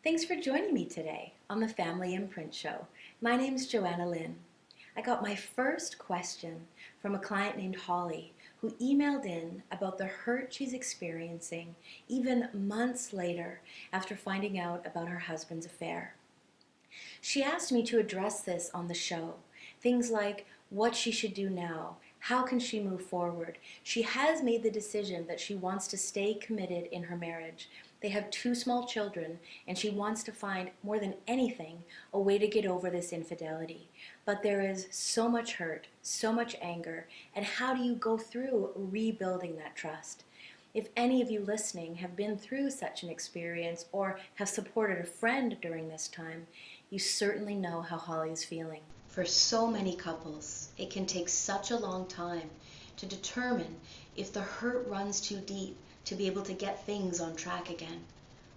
Thanks for joining me today on the Family Imprint Show. My name's Joanna Lynn. I got my first question from a client named Holly who emailed in about the hurt she's experiencing even months later after finding out about her husband's affair. She asked me to address this on the show. Things like what she should do now, how can she move forward. She has made the decision that she wants to stay committed in her marriage. They have two small children, and she wants to find, more than anything, a way to get over this infidelity. But there is so much hurt, so much anger, and how do you go through rebuilding that trust? If any of you listening have been through such an experience or have supported a friend during this time, you certainly know how Holly is feeling. For so many couples, it can take such a long time to determine if the hurt runs too deep to be able to get things on track again.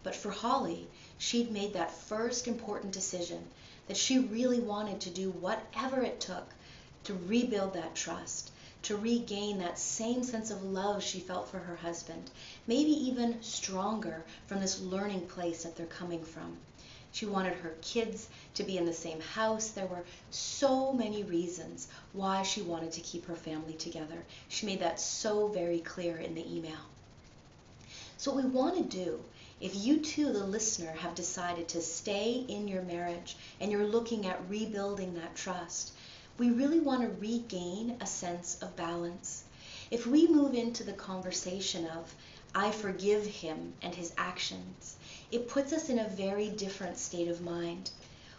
But for Holly, she'd made that first important decision that she really wanted to do whatever it took to rebuild that trust, to regain that same sense of love she felt for her husband, maybe even stronger from this learning place that they're coming from. She wanted her kids to be in the same house. There were so many reasons why she wanted to keep her family together. She made that so very clear in the email. So what we want to do, if you too, the listener, have decided to stay in your marriage and you're looking at rebuilding that trust, we really want to regain a sense of balance. If we move into the conversation of, I forgive him and his actions, it puts us in a very different state of mind.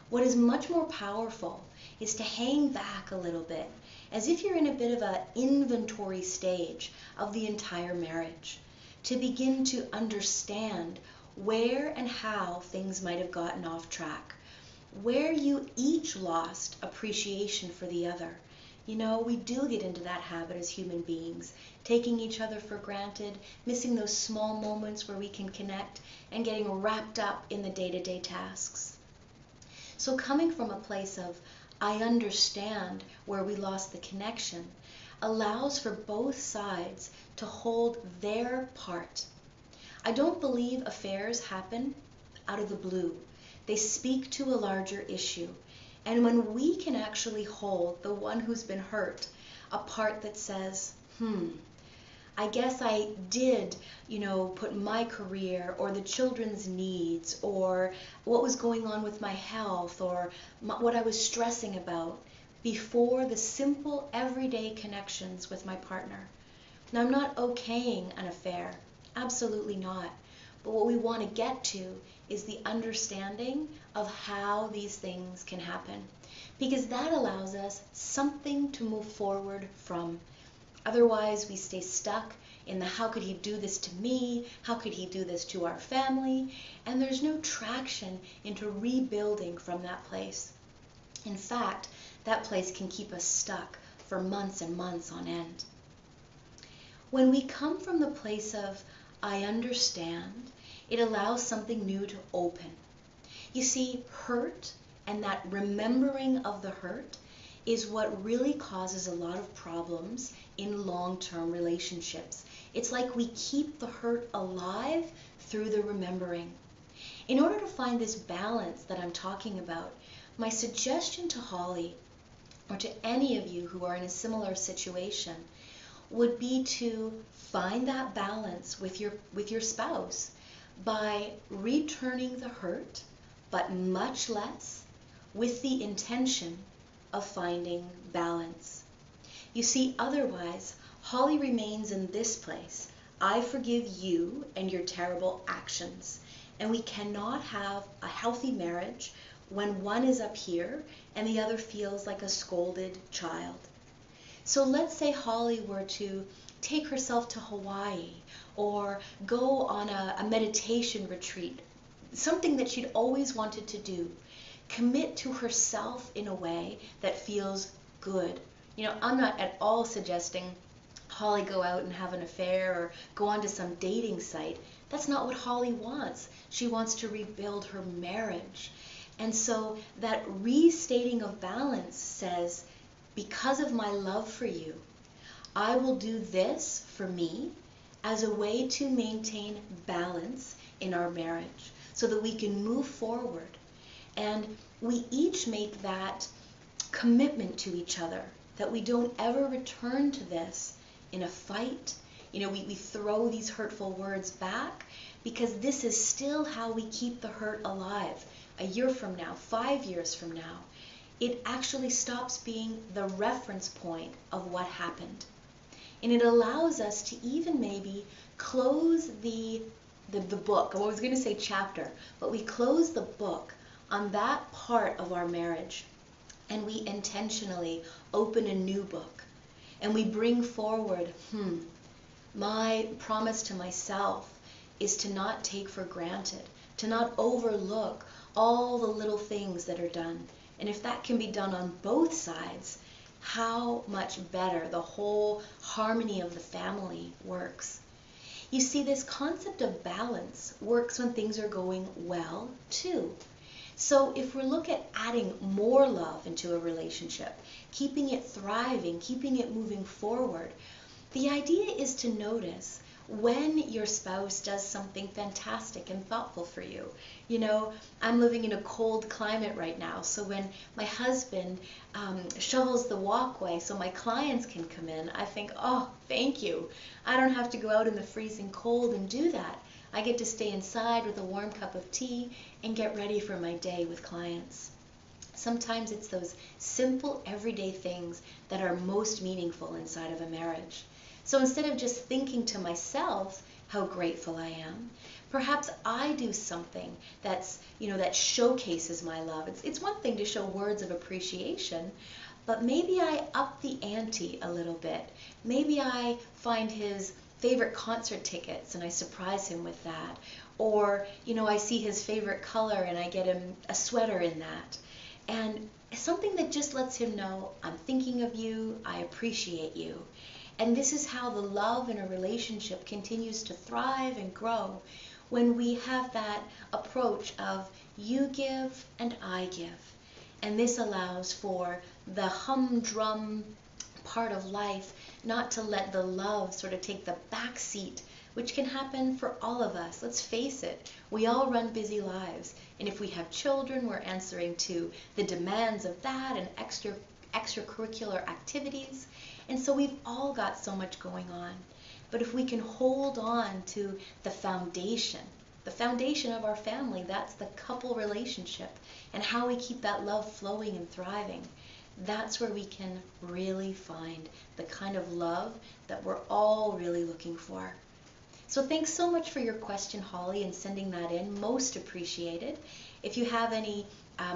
What is much more powerful is to hang back a little bit, as if you're in a bit of an inventory stage of the entire marriage, to begin to understand where and how things might have gotten off track, where you each lost appreciation for the other. You know, we do get into that habit as human beings, taking each other for granted, missing those small moments where we can connect, and getting wrapped up in the day-to-day tasks. So coming from a place of, I understand where we lost the connection, allows for both sides to hold their part. I don't believe affairs happen out of the blue. They speak to a larger issue. And when we can actually hold the one who's been hurt, a part that says, I guess I did, put my career or the children's needs or what was going on with my health or what I was stressing about before the simple everyday connections with my partner. Now, I'm not okaying an affair, absolutely not. But what we want to get to is the understanding of how these things can happen, because that allows us something to move forward from. Otherwise, we stay stuck in the how could he do this to me, how could he do this to our family, and there's no traction into rebuilding from that place. In fact, that place can keep us stuck for months and months on end. When we come from the place of, I understand, it allows something new to open. You see, hurt and that remembering of the hurt is what really causes a lot of problems in long-term relationships. It's like we keep the hurt alive through the remembering. In order to find this balance that I'm talking about, my suggestion to Holly, or to any of you who are in a similar situation, would be to find that balance with your spouse by returning the hurt, but much less, with the intention of finding balance. You see, otherwise, Holly remains in this place. I forgive you and your terrible actions. And we cannot have a healthy marriage when one is up here and the other feels like a scolded child. So let's say Holly were to take herself to Hawaii or go on a meditation retreat, something that she'd always wanted to do. Commit to herself in a way that feels good. I'm not at all suggesting Holly go out and have an affair or go onto some dating site. That's not what Holly wants. She wants to rebuild her marriage. And so that restating of balance says, because of my love for you, I will do this for me as a way to maintain balance in our marriage. so that we can move forward. And we each make that commitment to each other that we don't ever return to this in a fight. We throw these hurtful words back because this is still how we keep the hurt alive. A year from now, 5 years from now, it actually stops being the reference point of what happened. And it allows us to even maybe close the book. I was going to say chapter, but we close the book on that part of our marriage, and we intentionally open a new book, and we bring forward, my promise to myself is to not take for granted, to not overlook all the little things that are done. And if that can be done on both sides, how much better the whole harmony of the family works. You see, this concept of balance works when things are going well too. So if we look at adding more love into a relationship, keeping it thriving, keeping it moving forward, the idea is to notice when your spouse does something fantastic and thoughtful for you. I'm living in a cold climate right now, so when my husband shovels the walkway so my clients can come in, I think, oh, thank you. I don't have to go out in the freezing cold and do that. I get to stay inside with a warm cup of tea and get ready for my day with clients. Sometimes it's those simple everyday things that are most meaningful inside of a marriage. So instead of just thinking to myself how grateful I am, perhaps I do something that showcases my love. It's one thing to show words of appreciation, but maybe I up the ante a little bit. Maybe I find his favorite concert tickets and I surprise him with that. Or, I see his favorite color and I get him a sweater in that. And something that just lets him know, I'm thinking of you, I appreciate you. And this is how the love in a relationship continues to thrive and grow, when we have that approach of you give and I give. And this allows for the humdrum part of life not to let the love sort of take the back seat, which can happen for all of us. Let's face it, we all run busy lives. And if we have children, we're answering to the demands of that and extracurricular activities. And so we've all got so much going on. But if we can hold on to the foundation of our family, that's the couple relationship, and how we keep that love flowing and thriving, that's where we can really find the kind of love that we're all really looking for. So thanks so much for your question, Holly, and sending that in. Most appreciated. If you have any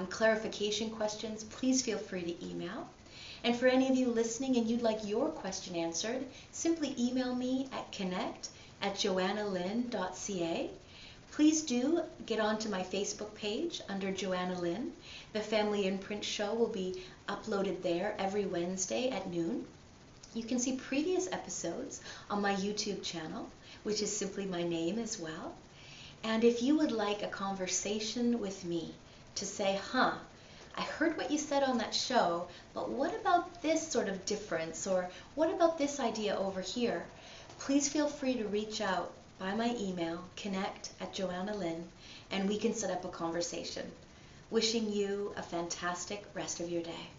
clarification questions, please feel free to email. And for any of you listening and you'd like your question answered, simply email me at connect@joannalyn.ca. Please do get onto my Facebook page under Joanna Lynn. The Family Imprint show will be uploaded there every Wednesday at noon. You can see previous episodes on my YouTube channel, which is simply my name as well. And if you would like a conversation with me to say, I heard what you said on that show, but what about this sort of difference, or what about this idea over here? Please feel free to reach out by my email, connect@joannalyn, and we can set up a conversation. Wishing you a fantastic rest of your day.